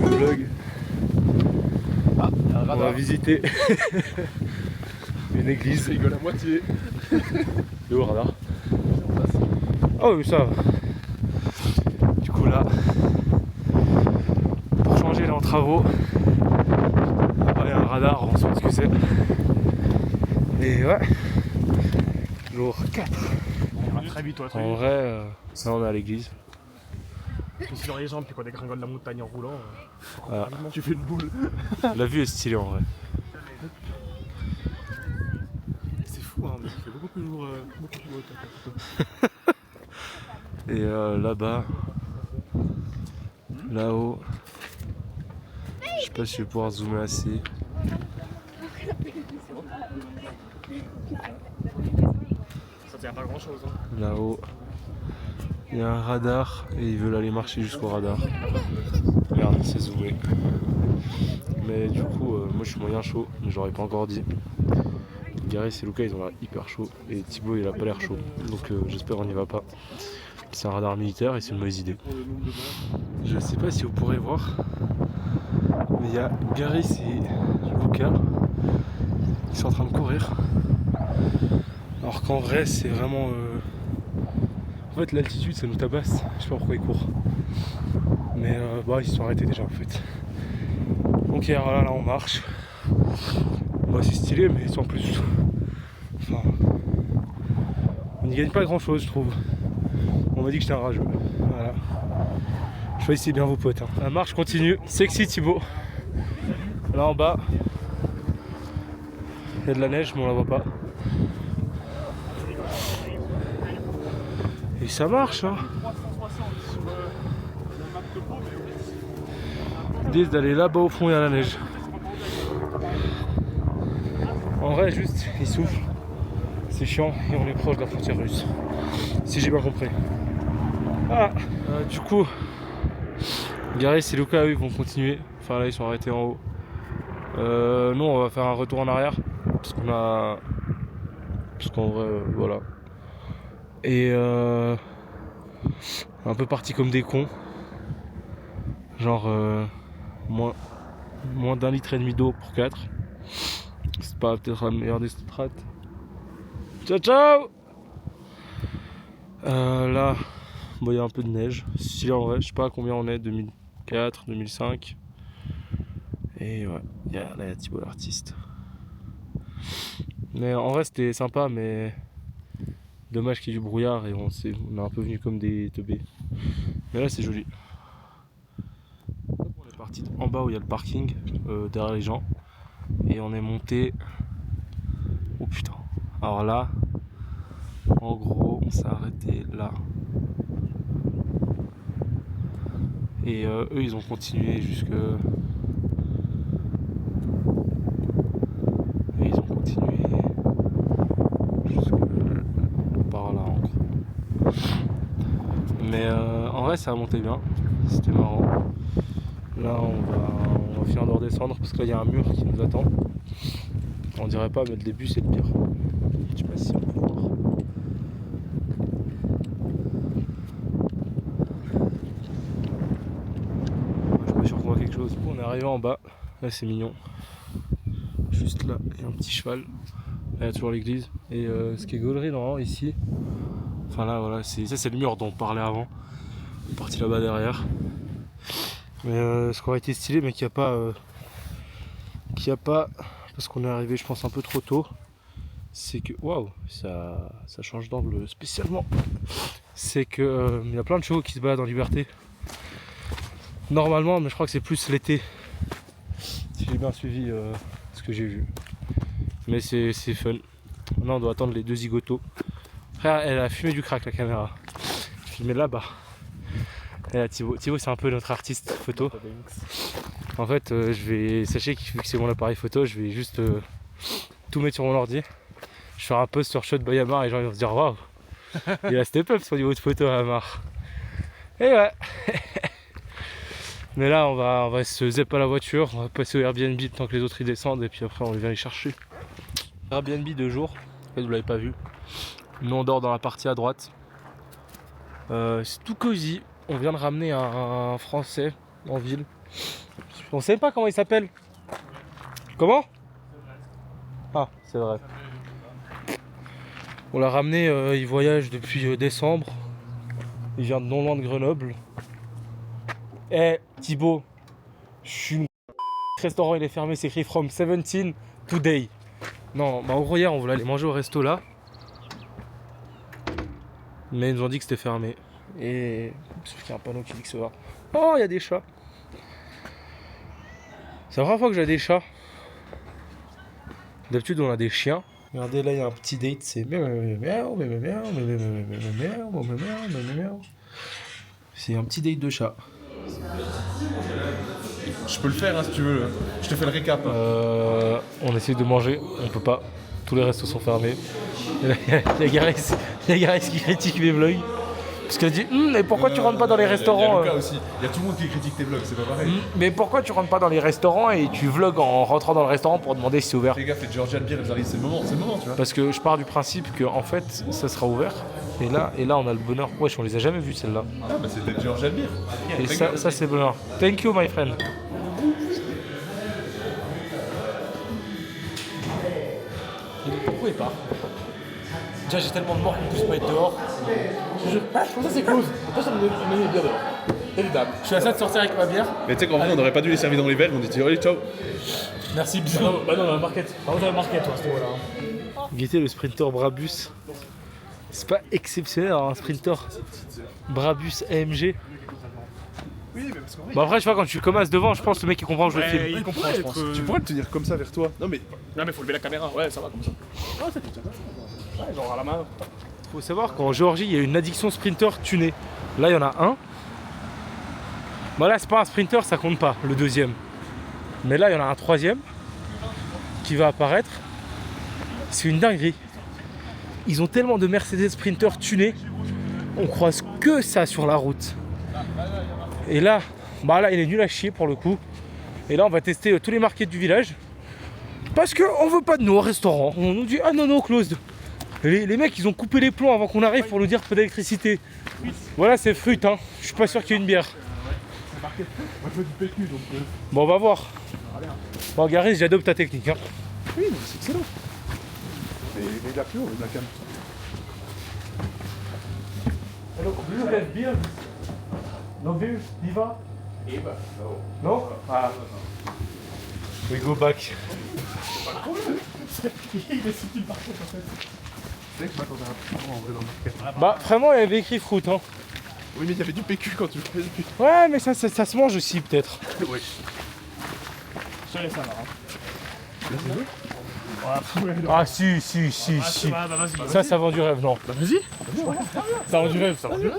vlog. Ah, On va visiter une église. Ça rigole à moitié. Le haut radar. Oh mais ça va. Du coup là, pour changer, là en travaux. Il y a un radar, on sait ce que c'est. Et ouais. Jour 4. On va très vite, toi, très En vite. vrai, là on est à l'église. Tu suis dans les jambes, puis quand dégringole la montagne en roulant, Voilà. tu fais une boule. La vue est stylée en vrai. C'est fou, hein, mais il fait beaucoup plus lourd que la photo. Et là-bas, là-haut, je sais pas si je vais pouvoir zoomer assez. Ça tient pas grand chose. Hein. Là-haut, il y a un radar et ils veulent aller marcher jusqu'au radar. Merde, c'est zoomé. Mais du coup, moi je suis moyen chaud, mais je l'aurais pas encore dit. Gareth et Lucas ils ont l'air hyper chaud et Thibaut il a pas l'air chaud. Donc j'espère on n'y va pas. C'est un radar militaire et c'est une mauvaise idée. Je sais pas si vous pourrez voir, mais il y a Gareth et Lucas qui sont en train de courir. Alors qu'en vrai c'est vraiment... En fait l'altitude ça nous tabasse, je sais pas pourquoi ils courent. Mais bah ils se sont arrêtés déjà en fait. Donc là on marche. Bah c'est stylé mais sans plus. Enfin, on n'y gagne pas grand chose je trouve. On m'a dit que j'étais un rageux. Voilà. Choisissez bien vos potes. Hein. La marche continue. Sexy Thibaut. Là en bas, il y a de la neige mais on la voit pas. Et ça marche hein. L'idée c'est d'aller là-bas au fond, il y a la neige. En vrai juste il souffle. C'est chiant et on est proche de la frontière russe. Si j'ai bien compris. Ah du coup, Gareth et Lucas eux ils vont continuer. Enfin là ils sont arrêtés en haut. Nous on va faire un retour en arrière. Parce qu'en vrai voilà. Et un peu parti comme des cons. Genre moins d'1,5 litre d'eau pour 4. C'est pas peut-être la meilleure des strates. Ciao ciao. Là, bon, il y a un peu de neige. Si en vrai, je sais pas à combien on est, 2004, 2005. Et ouais, là il y a Thibaut l'artiste. Mais en vrai c'était sympa, mais dommage qu'il y ait du brouillard et on est un peu venu comme des teubés. Mais là c'est joli. On est parti en bas où il y a le parking, derrière les gens. Et on est monté. Oh putain. Alors là, en gros, on s'est arrêté là. Et eux, ils ont continué jusque... Et ils ont continué jusque par là, en gros. Mais en vrai, ça a monté bien. C'était marrant. Là, on va finir de redescendre parce que là, il y a un mur qui nous attend. On dirait pas, mais le début, c'est le pire. Je sais pas si on peut voir. Je suis pas sûr qu'on voit quelque chose. On est arrivé en bas. Là, c'est mignon. Juste là, il y a un petit cheval. Là, il y a toujours l'église. Et ce qui est gaulerie normalement ici. Enfin là, voilà, ça c'est le mur dont on parlait avant. On est parti là-bas derrière. Mais ce qui aurait été stylé, mais qu'il n'y a pas, parce qu'on est arrivé, je pense, un peu trop tôt. C'est que, waouh, ça change d'angle spécialement. C'est que il y a plein de chevaux qui se baladent en liberté. Normalement, mais je crois que c'est plus l'été. Si j'ai bien suivi ce que j'ai vu. Mais c'est fun. Maintenant, on doit attendre les deux zigotos. Frère, elle a fumé du crack la caméra. Filmé là-bas. Et là, Thibaut, c'est un peu notre artiste photo. En fait, sachez que vu que c'est mon appareil photo, je vais juste tout mettre sur mon ordi. Je ferai un post sur Shot by Amar et les gens vont se dire waouh, il a step up son niveau de photo à Amar. Et ouais. Mais là, on va se zep à la voiture, on va passer au Airbnb le temps que les autres y descendent et puis après on vient les chercher. Airbnb 2 jours, en fait vous l'avez pas vu. Nous on dort dans la partie à droite. C'est tout cosy. On vient de ramener un Français en ville. On sait pas comment il s'appelle. Comment? Ah, c'est vrai. On l'a ramené, il voyage depuis décembre. Il vient de non loin de Grenoble. Eh, Thibaut, je suis une... Le restaurant il est fermé, c'est écrit from 17 today. Non, bah en gros hier on voulait aller manger au resto là. Mais ils nous ont dit que c'était fermé. Et sauf qu'il y a un panneau qui dit que c'est ouvert. Oh, il y a des chats. C'est la première fois que j'ai des chats. D'habitude on a des chiens. Regardez là il y a un petit date, c'est c'est un petit date de chat. Je peux le faire hein, si tu veux. Je te fais le récap. On essaie de manger, on peut pas. Tous les restos sont fermés. Il y a Gareth qui critique mes vlogs. Parce qu'elle dit mais pourquoi tu rentres pas dans les restaurants Il y a Lucas aussi. Il y a tout le monde qui critique tes vlogs, c'est pas pareil. Mais pourquoi tu rentres pas dans les restaurants et tu vlogs en rentrant dans le restaurant pour demander si c'est ouvert? Les gars, les Georgian Beer, elles arrivent, c'est le moment, tu vois. Parce que je pars du principe que en fait ça sera ouvert. Et là on a le bonheur. Wesh, on les a jamais vus celles-là. Ah bah c'était Georgian Beer. Et ça c'est le bonheur. Thank you my friend. Pourquoi il part? Déjà j'ai tellement de morts qu'on puisse pas être dehors. Je pense que c'est close. Toi ça me met bien dehors. Évidemment. Je suis à ça de sortir avec ma bière. Mais tu sais qu'en vrai, on aurait pas dû les servir dans les verres, on dit allez, ciao. Merci, bisous. Bah non, dans la market. Par contre, dans la market, toi, à ce moment-là. Guettez le sprinter Brabus. C'est pas exceptionnel, hein, un sprinter Brabus AMG. Oui, mais parce qu'en vrai. Bah après, tu vois, quand tu commences devant, je pense que le mec il comprend que je le filme. Il comprend, je pense. Tu pourrais le tenir comme ça vers toi. Non, mais faut lever la caméra, ouais, ça va comme ça. Ah, ça fait Ouais, genre à la main. Faut savoir qu'en Géorgie, il y a une addiction sprinter tunée. Là, il y en a un. Bah là, c'est pas un sprinter, ça compte pas, le deuxième. Mais là, il y en a un troisième qui va apparaître. C'est une dinguerie. Ils ont tellement de Mercedes Sprinter tunés, on croise que ça sur la route. Et là, bah là, il est nul à chier pour le coup. Et là, on va tester tous les markets du village. Parce qu'on veut pas de nous au restaurant. On nous dit ah non, closed. Les mecs, ils ont coupé les plombs avant qu'on arrive pour nous dire peu d'électricité. Voilà, c'est fruit, hein. Je suis pas sûr qu'il y ait une bière. Bon, on va voir. Bon, Gareth, j'adopte ta technique. Hein. Oui, mais c'est excellent. Mais il a plus haut, il a calme. Hello, do you have beer? No beer? Viva? Viva, no. No? Ah. We go back. Il est subtil par contre en fait. C'est vrai que je m'attendais à un plus grand en vrai dans le market. Bah, vraiment, il y avait écrit fruit, hein. Oui, mais il y avait du PQ quand tu faisais du PQ. Ouais, mais ça se mange aussi, peut-être. Oui. Je te laisse alors. Ah, si. Bah, vas-y. Ça vend du rêve, non. Bah, vas-y. Ça vend du rêve, ça vend du rêve.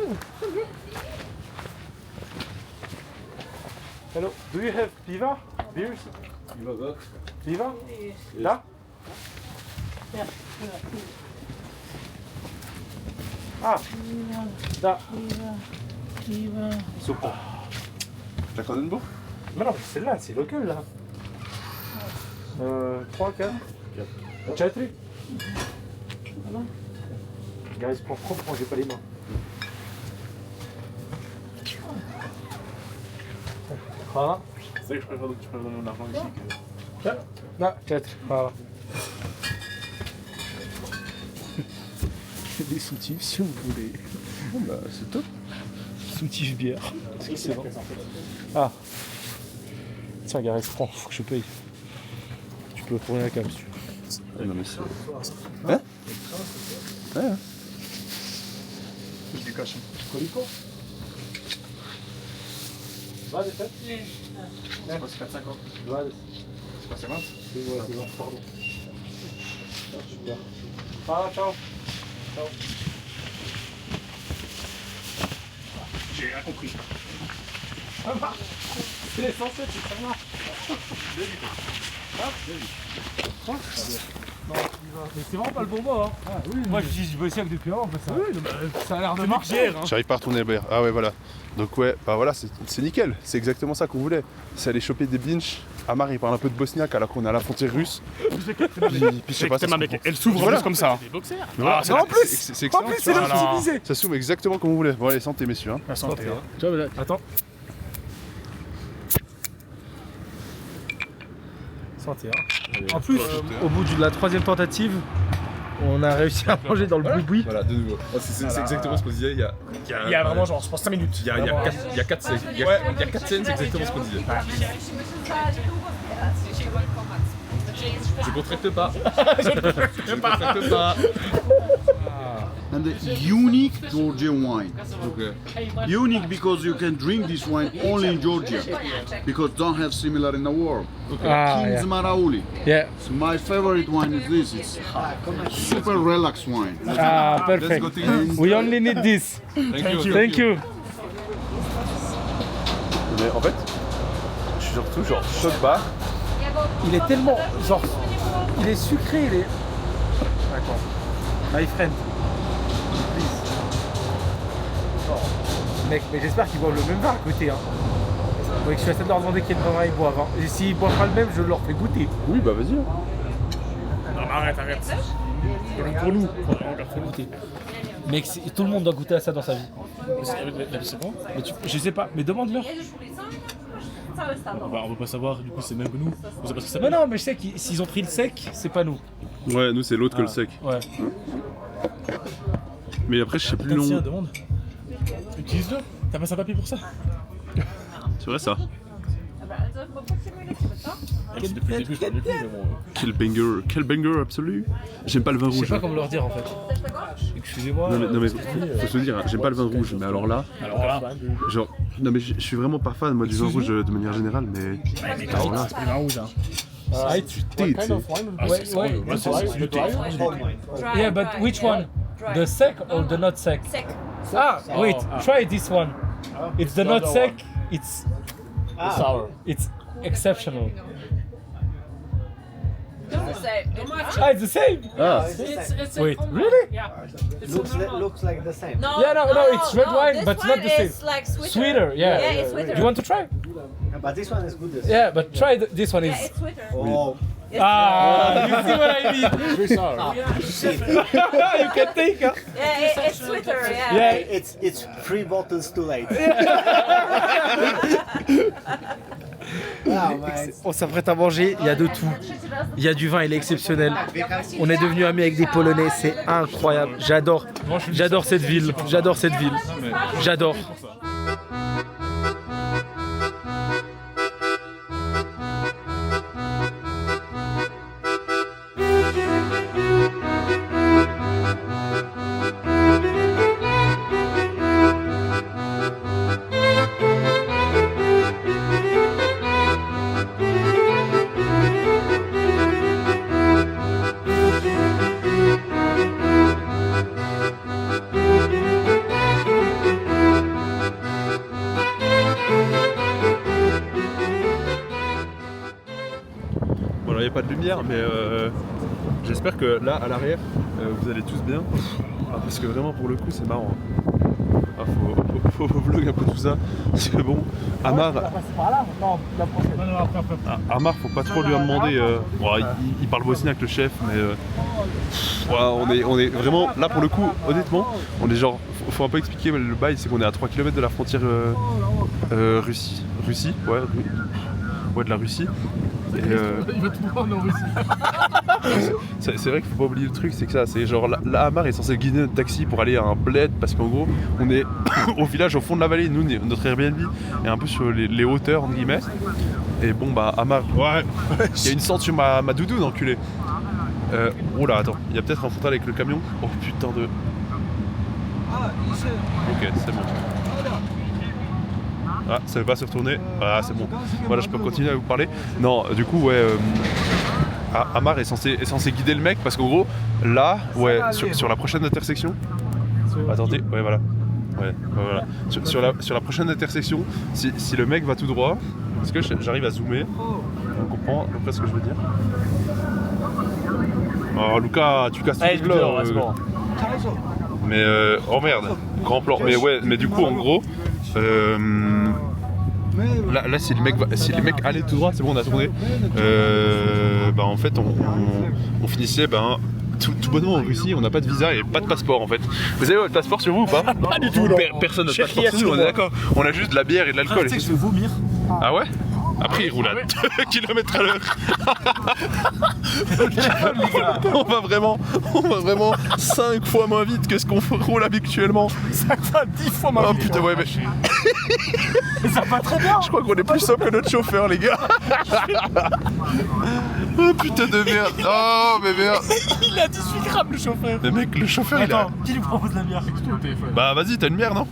Hello, do you have Viva? Beers? Viva? Là? Ah, là. Super. La Cronenbourg? Mais non, celle-là, c'est local, là. 3, 4. 4. Gareth, prends propre, j'ai pas les mains. Voilà. C'est vrai que je préfère donner mon argent ici. Là, 4. Voilà. Des soutifs si vous voulez. Bon bah c'est top. Soutif bière. C'est excellent. Ah. Tiens, Gareth, prends, faut que je paye. Tu peux tourner la cam si tu veux. Ah, non mais c'est... Hein? Ouais. Je lui cache. Colico. Va, des fêtes. C'est quoi, c'est 4,50? Va, C'est pas 50? c'est bon, pardon. Super. Ah, ciao. Ciao. J'ai rien compris. C'est l'essentiel, c'est ça marche. Mais c'est vraiment pas le bon mot, hein. Ah, oui, moi je dis je veux essayer avec depuis avant, ça, ça a l'air de marcher. Hein. J'arrive pas à retourner la bière. Ah ouais voilà. Donc ouais, bah voilà, c'est nickel. C'est exactement ça qu'on voulait. C'est aller choper des binges. Amar il parle un peu de bosniaque alors qu'on est à la frontière russe. Puis je sais pas, ça se comprend. Elle s'ouvre Voilà. juste comme ça. Mais voilà, non, en plus, c'est en excellent. plus, c'est l'optimisé. Ça s'ouvre exactement comme on voulait. Bon allez, santé messieurs. Hein. La santé. Tu vois, attends. Santé. En plus, au bout de la 3e tentative, on a réussi à manger dans le boui-boui. Voilà, de nouveau. Oh, c'est exactement ce qu'on disait. Il y a vraiment genre, je pense 5 minutes. Il y a 4 scènes, c'est exactement ce qu'on disait. Je contracte pas. Je contracte pas. And the unique Georgian wine. Unique because you can drink this wine only in Georgia, because don't have similar in the world. King's Marauli. Yeah. So my favorite wine is this. It's super relaxed wine. Ah, perfect. We only need this. Thank you. Mais en fait, je suis surtout genre choc bar. Il est tellement, genre, il est sucré, il est... Attends, my friend, please. Oh. Mec, mais j'espère qu'ils boivent le même vin à côté, hein. Ouais, je suis assez de leur demander quel vin ils boivent, hein. Et s'ils boivent pas le même, je leur fais goûter. Oui, bah vas-y. Non, mais arrête. Pour nous, on faut goûter. Mec, tout le monde doit goûter à ça dans sa vie. C'est bon? Je sais pas, mais demande-leur. Bah, on veut pas savoir, du coup, c'est même que nous. On sait pas ce que ça Mais non, mais je sais que s'ils ont pris le sec, c'est pas nous. Ouais, nous c'est l'autre que le sec. Ouais. Mais après, je sais plus le Tiens, nom. demande. Utilise-le. T'as pas un papier pour ça? C'est vrai ça. Depuis le début, je parle plus, mais bon. Quel banger absolu. J'aime pas le vin Je sais rouge. pas comment leur dire en fait. Excusez-moi. Non mais faut se dire, j'aime pas le vin rouge, mais alors là, genre, non mais je suis vraiment pas fan moi du vin rouge de manière générale, mais alors là, C'est pas du vin rouge, hein. c'est du thé, tu sais. Ouais, c'est du thé. Yeah, but which one? The sec or the not sec? Sec. Ah, wait, try this one. It's the not sec. Sour. It's exceptional. It's the same. Ah, it's the same. Ah, Wait, really? Looks like the same. No, Yeah, no, it's red wine, this but one not the same. is like sweeter. Sweeter, yeah. Yeah, it's sweeter. Do you want to try? But this one is good. Yeah, but try this one. Yeah, Is it's sweeter. Oh, ah, you see what I mean? Very sour. You can take. Huh? Yeah, it's sweeter. Yeah. Yeah. it's 3 bottles too late. On s'apprête à manger, il y a de tout. Il y a du vin, il est exceptionnel. On est devenus amis avec des Polonais, c'est incroyable. J'adore cette ville. J'adore cette ville. J'adore. bon alors il n'y a pas de lumière, mais j'espère que là à l'arrière, vous allez tous bien. Ah, parce que vraiment pour le coup c'est marrant. Ah, faut vlog un peu tout ça. Parce que bon, Amar, Amar, faut pas trop lui en demander. Bon, il parle bosniaque le chef, mais ouais, on est vraiment là pour le coup. Honnêtement, on est genre, faut un peu expliquer le bail, c'est qu'on est à 3 km de la frontière Russie, ouais, de la Russie. Et, Il va tout prendre en Russie. c'est vrai qu'il faut pas oublier le truc, c'est que ça, c'est genre la Amar est censé guider notre taxi pour aller à un bled parce qu'en gros on est au village au fond de la vallée, nous notre Airbnb est un peu sur les hauteurs entre guillemets. Et bon bah Amar, ouais, il y a une sorte sur ma doudoune enculé. Oh là attends, il y a peut-être un frontal avec le camion. Oh putain de. Ok c'est bon. Ah, ça veut pas se retourner. Ah, c'est bon. Voilà, je peux continuer à vous parler. Non, du coup, ouais. Amar est censé guider le mec parce qu'en gros, là, ouais, sur la prochaine intersection. Attendez, ouais, voilà. Ouais, voilà. Sur la prochaine intersection, si le mec va tout droit, est-ce que j'arrive à zoomer? On comprend à peu près ce que je veux dire. Oh, Lucas, tu casses tout le plan. Mais oh merde, grand plan. Mais ouais, mais du coup, en gros. Là si le mec allait tout droit, c'est bon on a tourné. Bah en fait on finissait tout bonnement en Russie, on n'a pas de visa et pas de passeport en fait. Vous avez votre passeport sur vous ou pas? Pas du tout. Personne n'a de passeport sur nous, on est d'accord. On a juste de la bière et de l'alcool. Tu sais que je vais vomir. Ah ouais? Après, il roule à 2 km à l'heure. on va vraiment 5 fois moins vite que ce qu'on roule habituellement. 5 fois, 10 fois ma Oh vie. putain, ouais, mais Ça va très bien. je crois qu'on est plus sobre que notre chauffeur, les gars. Oh putain de merde. Oh, mais merde. Il a 18 grammes le chauffeur. Mais mec, le chauffeur, il a... Attends, qui lui propose la bière? C'est au téléphone. Bah vas-y, t'as une bière, non?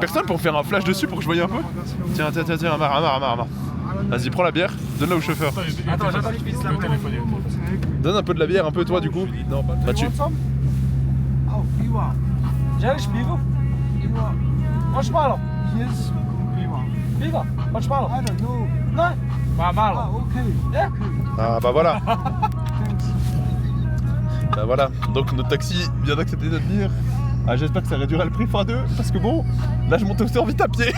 Personne pour me faire un flash dessus pour que je voie un peu? Tiens, Amar. Vas-y, prends la bière, donne-la au chauffeur. Attends, j'attends que je finisse la téléphoner. Donne un peu de la bière, un peu toi du coup. Non, pas Mathieu. Cześć, piwo? Chodź malo. Yes, piwa. Piwa, chodź malo. I don't know. No? Ma malo. Okay. Yeah? Ah bah voilà. Thanks. Bah voilà. Donc notre taxi vient d'accepter notre bière. Ah, j'espère que ça réduira le prix x2 parce que bon, là je monte aussi vite à pied.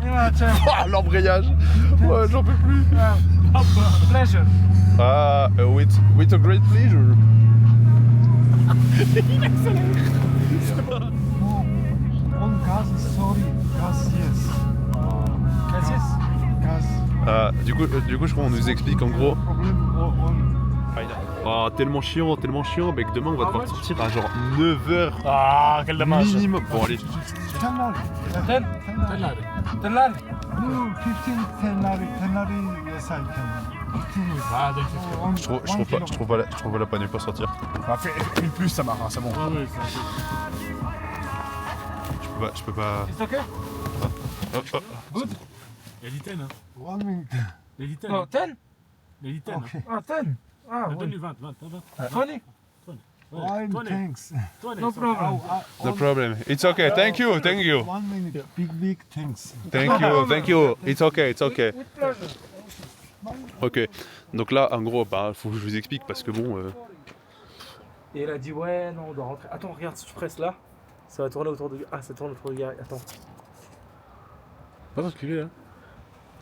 Oh, l'embrayage. Ouais, j'en peux plus. Pleasure. Ah, with a great pleasure. On gas, sorry. Gas, yes. Gas, yes. Gas. Ah, du coup, je crois qu'on nous explique en gros. Problem on. Oh, tellement chiant, mec. Demain on va devoir sortir à genre 9h Ah, quel dommage. minimum. Bon, allez. Tenlari. Tenlari. No, 15 tenlari. Tenlari, yes, I can. Ah, donc, Je trouve pas la peine de pas sortir. bah, fais une plus, ça marche, c'est bon. Je peux pas. It's okay? Oh. Il y a 10 hein. 1 minute. Il y a 10 No, 10? Il y a 10 Okay. Ah, 10. Ah, Donne-lui oui. 20. 20? Fine, thanks. No problem. No problem. It's okay. Thank you. 1 minute. Big thanks. Thank you. It's okay. With pleasure. Ok. Donc là, en gros, bah, faut que je vous explique parce que bon. Et elle a dit ouais, non, on doit rentrer. Attends, regarde, si tu presses là, ça va tourner autour de... Ah, ça tourne autour du gars. Attends. Pas basculer là.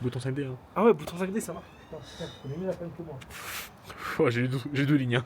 Bouton 5D. Hein. Ah ouais, bouton 5D, ça marche. Putain, on est mieux la peine que moi. J'ai eu 2 lignes. Hein.